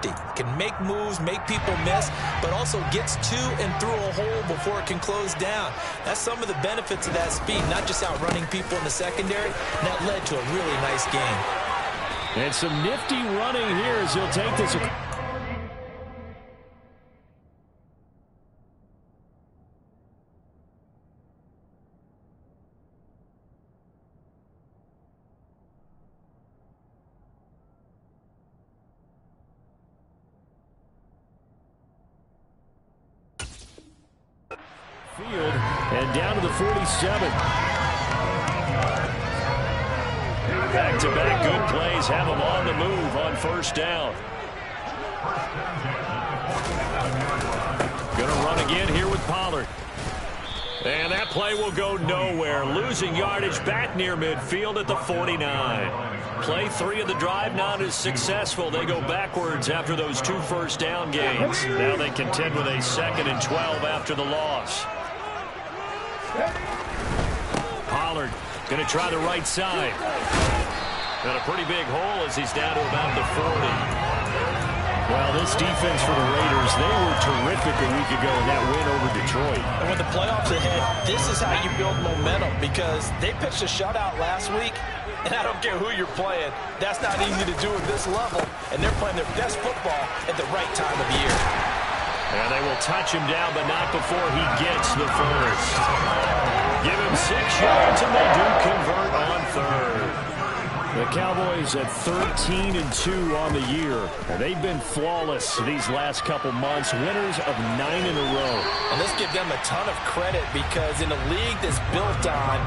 shifty. Can make moves, make people miss, but also gets to and through a hole before it can close down. That's some of the benefits of that speed, not just outrunning people in the secondary. And that led to a really nice game. And some nifty running here as he'll take this. Field and down to the 47. Back-to-back good plays have them on the move on first down. Going to run again here with Pollard. And that play will go nowhere. Losing yardage back near midfield at the 49. Play 3 of the drive not as successful. They go backwards after those 2 first down gains. Now they contend with a 2nd and 12 after the loss. Pollard going to try the right side. And a pretty big hole as he's down to about the 40. Well, this defense for the Raiders, they were terrific a week ago in that win over Detroit. And with the playoffs ahead, this is how you build momentum because they pitched a shutout last week, and I don't care who you're playing. That's not easy to do at this level, and they're playing their best football at the right time of year. And they will touch him down, but not before he gets the first. Give him 6 yards, and they do convert on 3rd. The Cowboys at 13-2 on the year. And they've been flawless these last couple months, winners of 9 in a row. And let's give them a ton of credit because in a league that's built on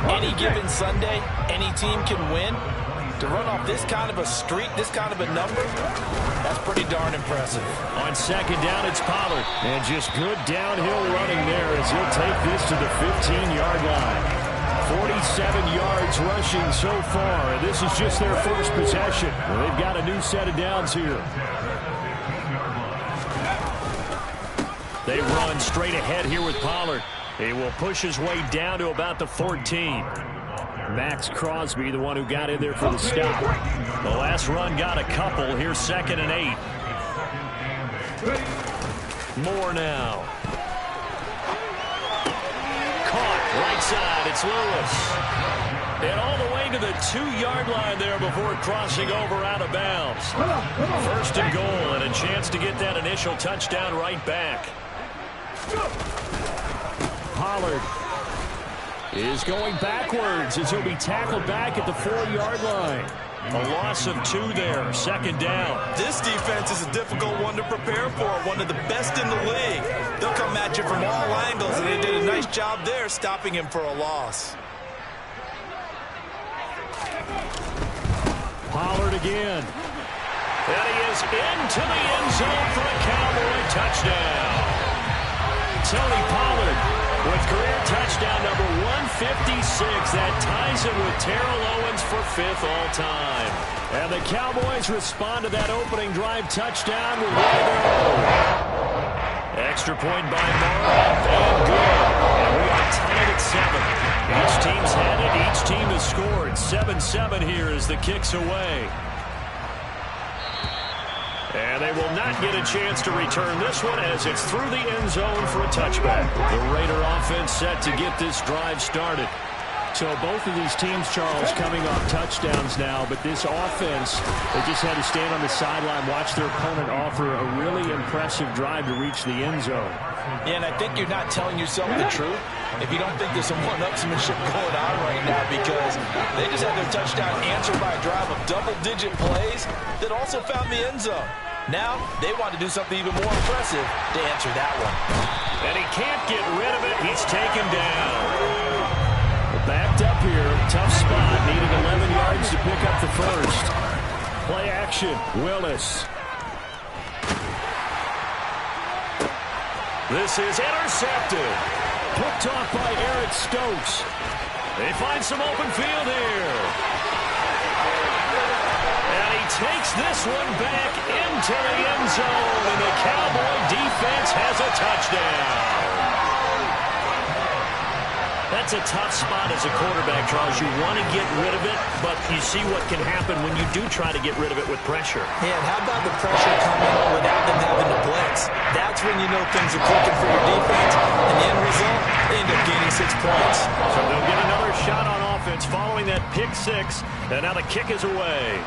any given Sunday, any team can win. To run off this kind of a streak, this kind of a number, that's pretty darn impressive. On 2nd down, it's Pollard. And just good downhill running there as he'll take this to the 15-yard line. 47 yards rushing so far, and this is just their first possession. Well, they've got a new set of downs here. They run straight ahead here with Pollard. He will push his way down to about the 14. Max Crosby, the one who got in there for the stop. The last run got a couple. Here's 2nd and 8. More now. Right side, it's Lewis. And all the way to the 2-yard line there before crossing over out of bounds. 1st and goal and a chance to get that initial touchdown right back. Pollard is going backwards as he'll be tackled back at the 4-yard line. A loss of 2 there, 2nd down. This defense is a difficult one to prepare for, one of the best in the league. They'll come at you from all angles, and they did a nice job there stopping him for a loss. Pollard again. And he is into the end zone for a Cowboy touchdown. Tony Pollard with career touchdown number 156. That ties him with Terrell Owens for 5th all-time. And the Cowboys respond to that opening drive touchdown with one to go. Extra point by Morrow, and good. And we are tied at 7. Each team's had it. Each team has scored. 7-7 here as the kick's away. And they will not get a chance to return this one as it's through the end zone for a touchback. The Raider offense set to get this drive started. So both of these teams, Charles, coming off touchdowns now, but this offense, they just had to stand on the sideline, watch their opponent offer a really impressive drive to reach the end zone. Yeah, and I think you're not telling yourself the truth if you don't think there's some one-upsmanship going on right now because they just had their touchdown answered by a drive of double-digit plays that also found the end zone. Now, they want to do something even more impressive to answer that one. And he can't get rid of it. He's taken down. Backed up here. Tough spot. Needed 11 yards to pick up the first. Play action. Willis. This is intercepted. Picked off by Eric Stokes. They find some open field here. And he takes this one back into the end zone. And the Cowboy defense has a touchdown. That's a tough spot as a quarterback, Charles. You want to get rid of it, but you see what can happen when you do try to get rid of it with pressure. Yeah, and how about the pressure coming when you know things are clicking for your defense. And the end result, they end up gaining 6 points. So they'll get another shot on offense following that pick six. And now the kick is away.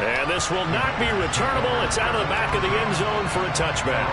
And this will not be returnable. It's out of the back of the end zone for a touchback.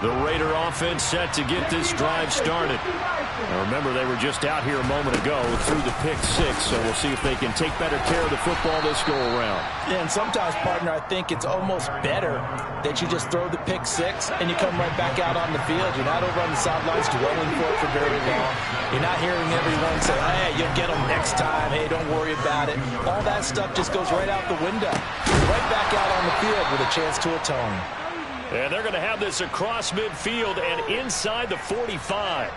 The Raider offense set to get this drive started. Now remember, they were just out here a moment ago through the pick six, so we'll see if they can take better care of the football this go-around. Yeah, and sometimes, partner, I think it's almost better that you just throw the pick six and you come right back out on the field. You're not over on the sidelines dwelling for it for very long. You're not hearing everyone say, hey, you'll get them next time. Hey, don't worry about it. All that stuff just goes right out the window. Right back out on the field with a chance to atone. And they're going to have this across midfield and inside the 45.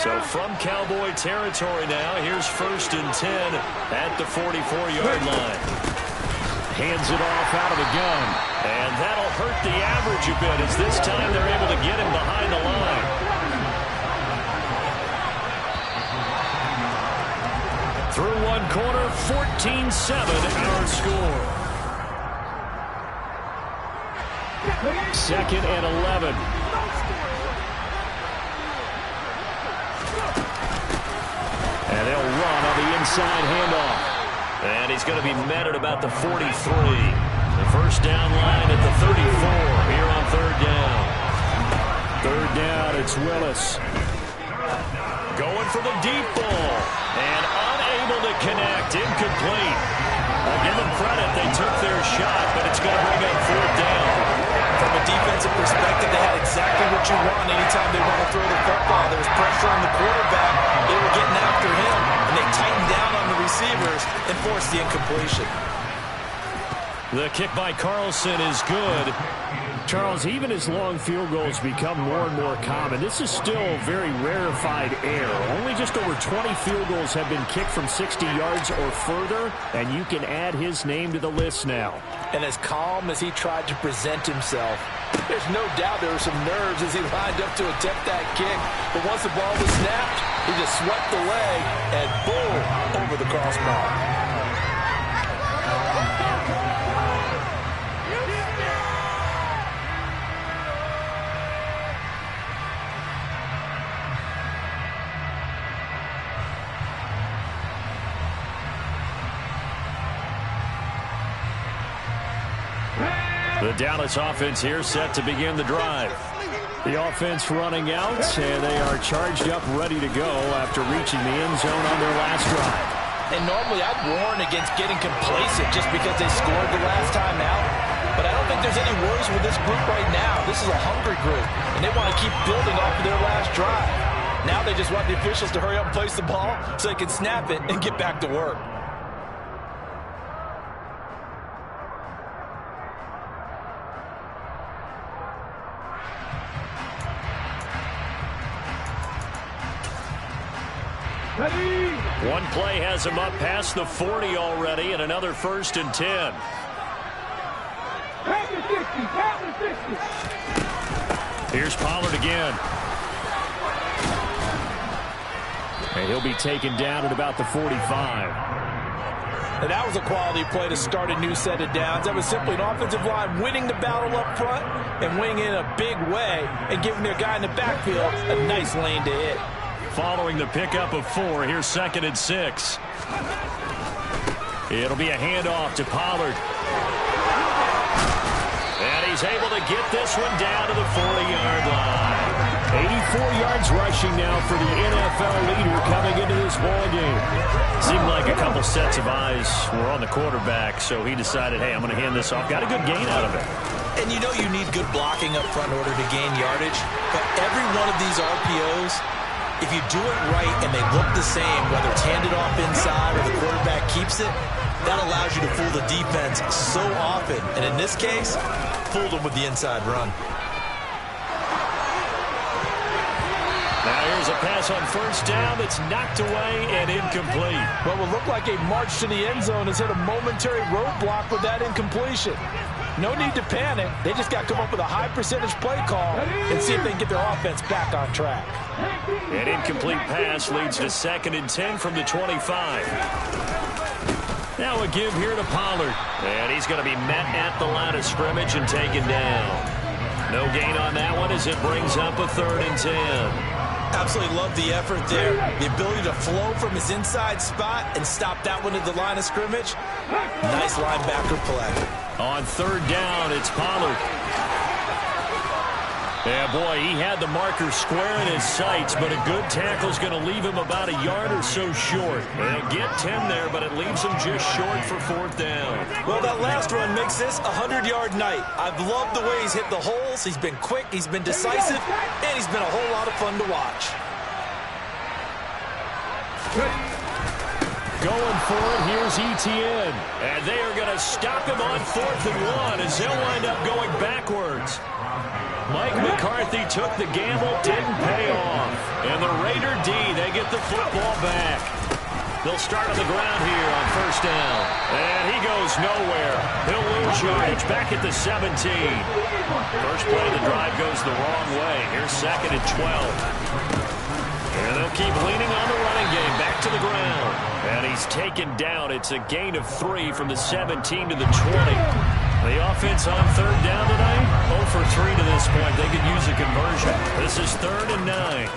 So from Cowboy territory now, here's 1st and 10 at the 44-yard line. Hands it off out of the gun. And that'll hurt the average a bit as this time they're able to get him behind the line. Through one corner, 14-7 our score. 2nd and 11. And they'll run on the inside handoff. And he's going to be met at about the 43. The first down line at the 34 here on 3rd down. 3rd down, it's Willis. Going for the deep ball. And unable to connect. Incomplete. I'll give them credit. They took their shot, but it's going to bring up 4th down. From a defensive perspective, they had exactly what you want anytime they want to throw the football. There was pressure on the quarterback. They were getting after him, and they tightened down on the receivers and forced the incompletion. The kick by Carlson is good. Charles, even as long field goals become more and more common, this is still very rarefied air. Only just over 20 field goals have been kicked from 60 yards or further, and you can add his name to the list now. And as calm as he tried to present himself, there's no doubt there were some nerves as he lined up to attempt that kick. But once the ball was snapped, he just swept the leg and boom, over the crossbar. The Dallas offense here set to begin the drive. The offense running out, and they are charged up, ready to go after reaching the end zone on their last drive. And normally I'd warn against getting complacent just because they scored the last time out. But I don't think there's any worries with this group right now. This is a hungry group, and they want to keep building off of their last drive. Now they just want the officials to hurry up and place the ball so they can snap it and get back to work. One play has him up past the 40 already, and another 1st and 10. Here's Pollard again. And he'll be taken down at about the 45. And that was a quality play to start a new set of downs. That was simply an offensive line winning the battle up front and winning in a big way and giving their guy in the backfield a nice lane to hit. Following the pickup of 4, here's 2nd and 6. It'll be a handoff to Pollard. And he's able to get this one down to the 40-yard line. 84 yards rushing now for the NFL leader coming into this ballgame. Seemed like a couple sets of eyes were on the quarterback, so he decided, hey, I'm going to hand this off. Got a good gain out of it. And you know you need good blocking up front in order to gain yardage, but every one of these RPOs, if you do it right and they look the same, whether it's handed off inside or the quarterback keeps it, that allows you to fool the defense so often. And in this case, fooled them with the inside run. Now here's a pass on 1st down that's knocked away and incomplete. What will look like a march to the end zone has hit a momentary roadblock with that incompletion. No need to panic. They just got to come up with a high percentage play call and see if they can get their offense back on track. An incomplete pass leads to 2nd and 10 from the 25. Now a give here to Pollard. And he's going to be met at the line of scrimmage and taken down. No gain on that one as it brings up a 3rd and 10. Absolutely love the effort there. The ability to flow from his inside spot and stop that one at the line of scrimmage. Nice linebacker play. On 3rd down, it's Pollard. Yeah, boy, he had the marker square in his sights, but a good tackle's going to leave him about a yard or so short. They'll get 10 there, but it leaves him just short for 4th down. Well, that last run makes this a 100-yard night. I've loved the way he's hit the holes. He's been quick, he's been decisive, and he's been a whole lot of fun to watch. Going for it, here's Etienne. And they are going to stop him on 4th and 1 as they'll wind up going backwards. Mike McCarthy took the gamble, didn't pay off. And the Raider D, they get the football back. They'll start on the ground here on 1st down. And he goes nowhere. He'll lose yardage back at the 17. First play of the drive goes the wrong way. Here's 2nd and 12. And they'll keep leaning on the running game. Back to the ground. And he's taken down. It's a gain of 3 from the 17 to the 20. The offense on 3rd down today, 0 for 3 to this point. They could use a conversion. This is 3rd and 9.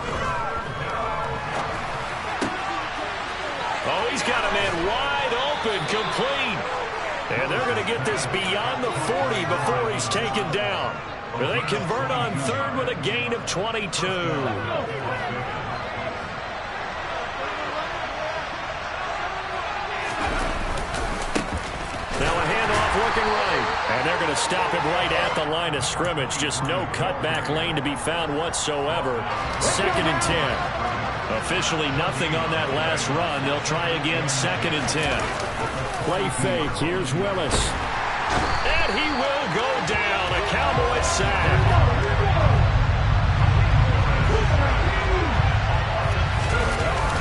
Oh, he's got a man wide open, complete. And they're going to get this beyond the 40 before he's taken down. They convert on 3rd with a gain of 22. Now a handoff looking right. And they're going to stop him right at the line of scrimmage. Just no cutback lane to be found whatsoever. 2nd and 10. Officially nothing on that last run. They'll try again 2nd and 10. Play fake. Here's Willis. And he will go down. A Cowboy sack.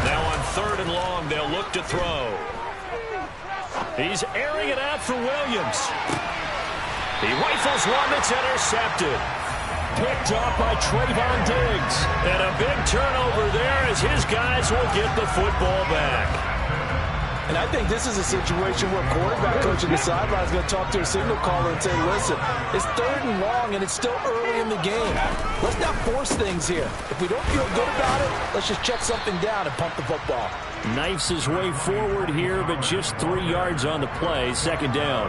Now on 3rd and long, they'll look to throw. He's airing it out for Williams. He rifles one that's intercepted. Picked off by Trayvon Diggs. And a big turnover there as his guys will get the football back. And I think this is a situation where quarterback coach on the sideline is going to talk to a signal caller and say, listen, it's 3rd and long and it's still early in the game. Let's not force things here. If we don't feel good about it, let's just check something down and pump the football. Knifes his way forward here, but just 3 yards on the play. 2nd down.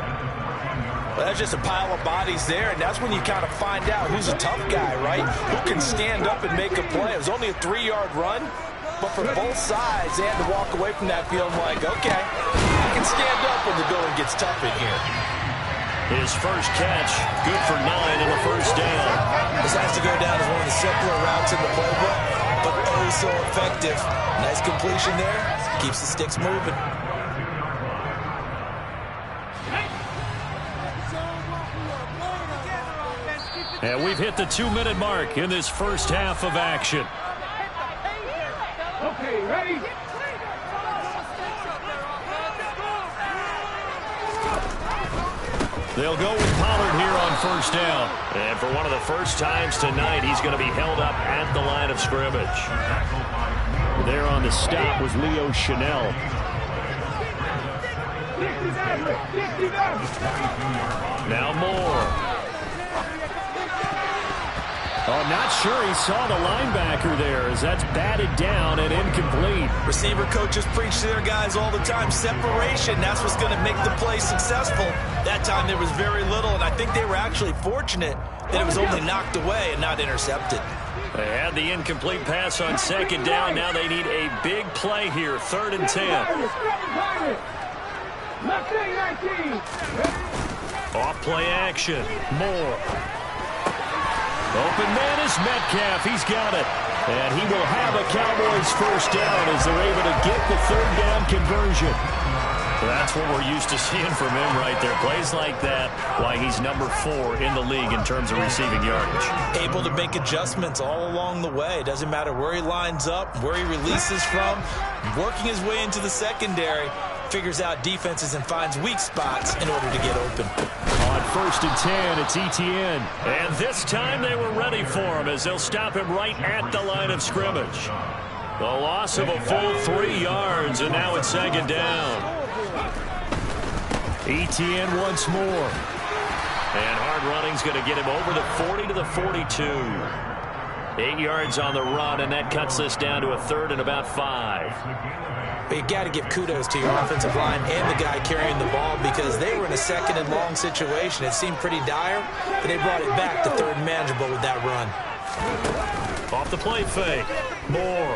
Well, that's just a pile of bodies there, and that's when you kind of find out who's a tough guy, right? Who can stand up and make a play. It was only a 3-yard run, but for both sides, they had to walk away from that field like, okay, I can stand up when the going gets tough in here. His first catch, good for 9 and a 1st down. This has to go down as one of the simpler routes in the playbook, but oh so effective. Nice completion there. Keeps the sticks moving. And we've hit the 2-minute mark in this first half of action. Okay, ready? They'll go with Pollard here on 1st down. And for one of the first times tonight, he's going to be held up at the line of scrimmage. There on the stop was Leo Chanel. Now Moore. Oh, not sure he saw the linebacker there as that's batted down and incomplete. Receiver coaches preach to their guys all the time. Separation, that's what's going to make the play successful. That time there was very little, and I think they were actually fortunate that it was only knocked away and not intercepted. They had the incomplete pass on 2nd down. Now they need a big play here, 3rd and 10. Off play action. Moore. Open man is Metcalf. He's got it. And he will have a Cowboys 1st down as they're able to get the 3rd down conversion. That's what we're used to seeing from him right there. Plays like that, why he's number 4 in the league in terms of receiving yardage. Able to make adjustments all along the way. Doesn't matter where he lines up, where he releases from. Working his way into the secondary. Figures out defenses and finds weak spots in order to get open. On 1st and 10, it's Etienne. And this time they were ready for him as they'll stop him right at the line of scrimmage. The loss of a full 3 yards, and now it's 2nd down. Etienne once more. And hard running's going to get him over the 40 to the 42. 8 yards on the run, and that cuts this down to a 3rd and about 5. But you got to give kudos to your offensive line and the guy carrying the ball because they were in a 2nd and long situation. It seemed pretty dire, but they brought it back to 3rd and manageable with that run. Off the play fake. Moore.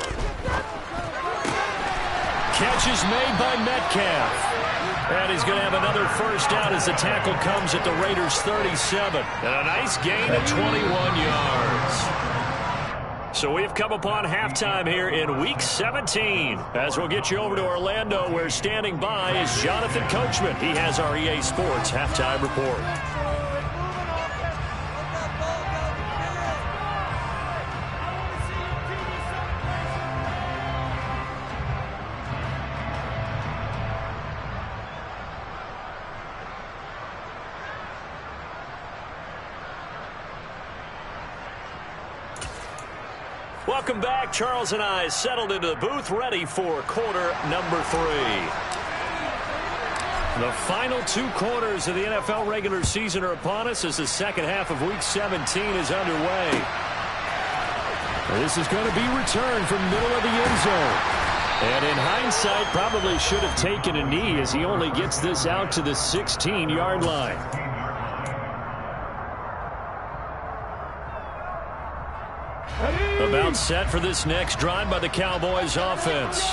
Catch is made by Metcalf. And he's going to have another 1st down as the tackle comes at the Raiders' 37. And a nice gain of 21 yards. So we've come upon halftime here in Week 17. As we'll get you over to Orlando, where standing by is Jonathan Coachman. He has our EA Sports halftime report. Welcome back. Charles and I settled into the booth, ready for quarter number 3. The final 2 quarters of the NFL regular season are upon us as the second half of Week 17 is underway. This is going to be returned from middle of the end zone. And in hindsight, probably should have taken a knee as he only gets this out to the 16-yard line. About set for this next drive by the Cowboys offense.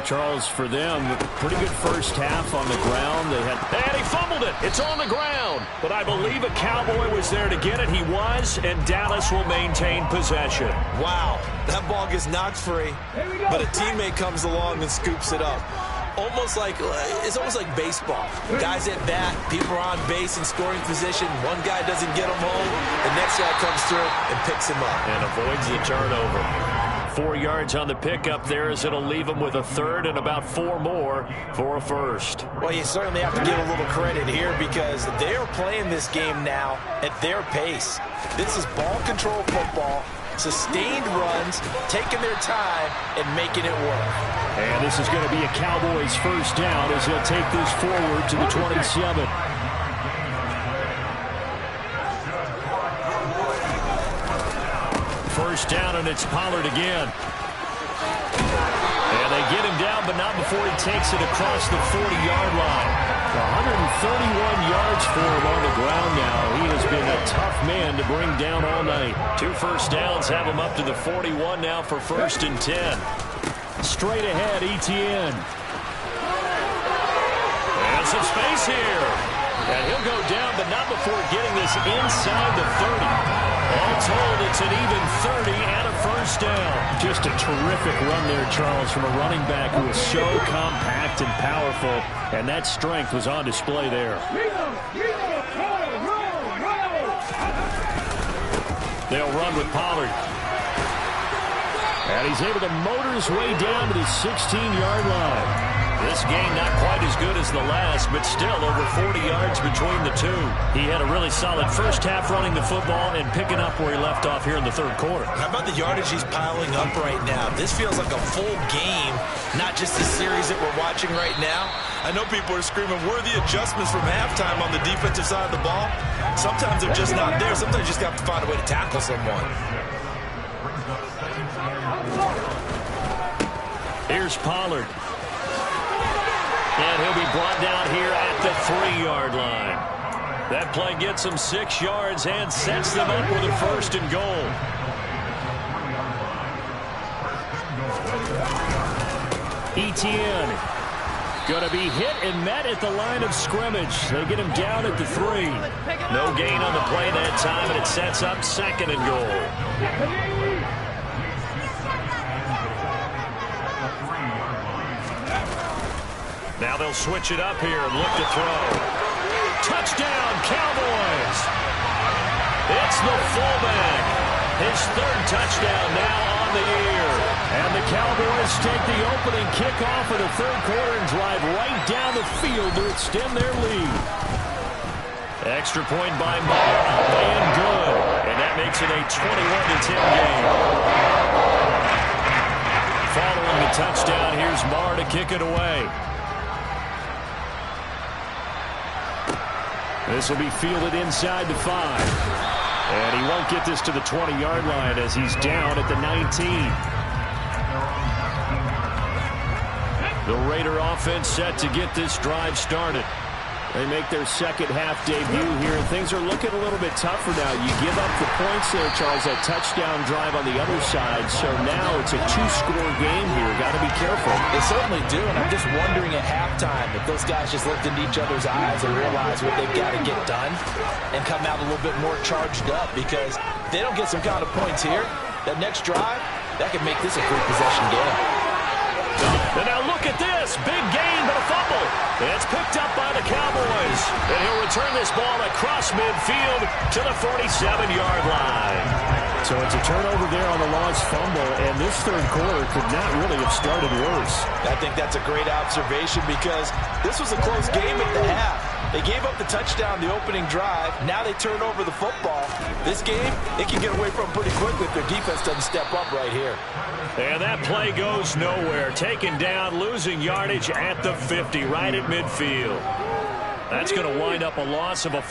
Charles, for them, pretty good first half on the ground. And he fumbled it. It's on the ground. But I believe a Cowboy was there to get it. He was, and Dallas will maintain possession. Wow, that ball gets knocked free, but a teammate comes along and scoops it up. It's almost like baseball. Guys at bat, people are on base in scoring position. One guy doesn't get him home. The next guy comes through and picks him up. And avoids the turnover. 4 yards on the pickup there as it'll leave him with a 3rd and about 4 more for a 1st. Well, you certainly have to give a little credit here because they're playing this game now at their pace. This is ball control football. Sustained runs, taking their time, and making it work. And this is going to be a Cowboys 1st down as he'll take this forward to the 27. First down, and it's Pollard again. And they get him down, but not before he takes it across the 40-yard line. 131 yards for him on the ground now. He has been a tough man to bring down all night. 2 first downs have him up to the 41 now for 1st and 10. Straight ahead, Etienne. And some space here. And he'll go down, but not before getting this inside the 30. All told, it's an even 30 and a 1st down. Just a terrific run there, Charles, from a running back who is so compact and powerful, and that strength was on display there. They'll run with Pollard. And he's able to motor his way down to the 16-yard line. This game not quite as good as the last, but still over 40 yards between the two. He had a really solid first half running the football and picking up where he left off here in the 3rd quarter. How about the yardage he's piling up right now? This feels like a full game, not just the series that we're watching right now. I know people are screaming, worthy adjustments from halftime on the defensive side of the ball. Sometimes they're just not there. Sometimes you just have to find a way to tackle someone. Here's Pollard. And he'll be brought down here at the 3-yard line. That play gets them 6 yards and sets them up with a 1st and goal. Etienne going to be hit and met at the line of scrimmage. They get him down at the 3. No gain on the play that time, and it sets up 2nd and goal. Now they'll switch it up here and look to throw. Touchdown, Cowboys! It's the fullback. His 3rd touchdown now on the year. And the Cowboys take the opening kickoff of the 3rd quarter and drive right down the field to extend their lead. Extra point by Marr, up and good. And that makes it a 21-10 game. Following the touchdown, here's Marr to kick it away. This will be fielded inside the 5. And he won't get this to the 20-yard line as he's down at the 19. The Raider offense set to get this drive started. They make their second-half debut here, and things are looking a little bit tougher now. You give up the points there, Charles, that touchdown drive on the other side. So now it's a 2-score game here. Got to be careful. They certainly do, and I'm just wondering at halftime if those guys just looked into each other's eyes and realized what they've got to get done and come out a little bit more charged up, because if they don't get some kind of points here, that next drive, that could make this a free possession game. And now look at this. Big gain, but a fumble. It's picked up by the Cowboys. And he'll return this ball across midfield to the 47-yard line. So it's a turnover there on the lost fumble, and this third quarter could not really have started worse. I think that's a great observation, because this was a close game at the half. They gave up the touchdown the opening drive. Now they turn over the football. This game, they can get away from pretty quickly if their defense doesn't step up right here. And that play goes nowhere. Taken down, losing yardage at the 50, right at midfield. That's going to wind up a loss of a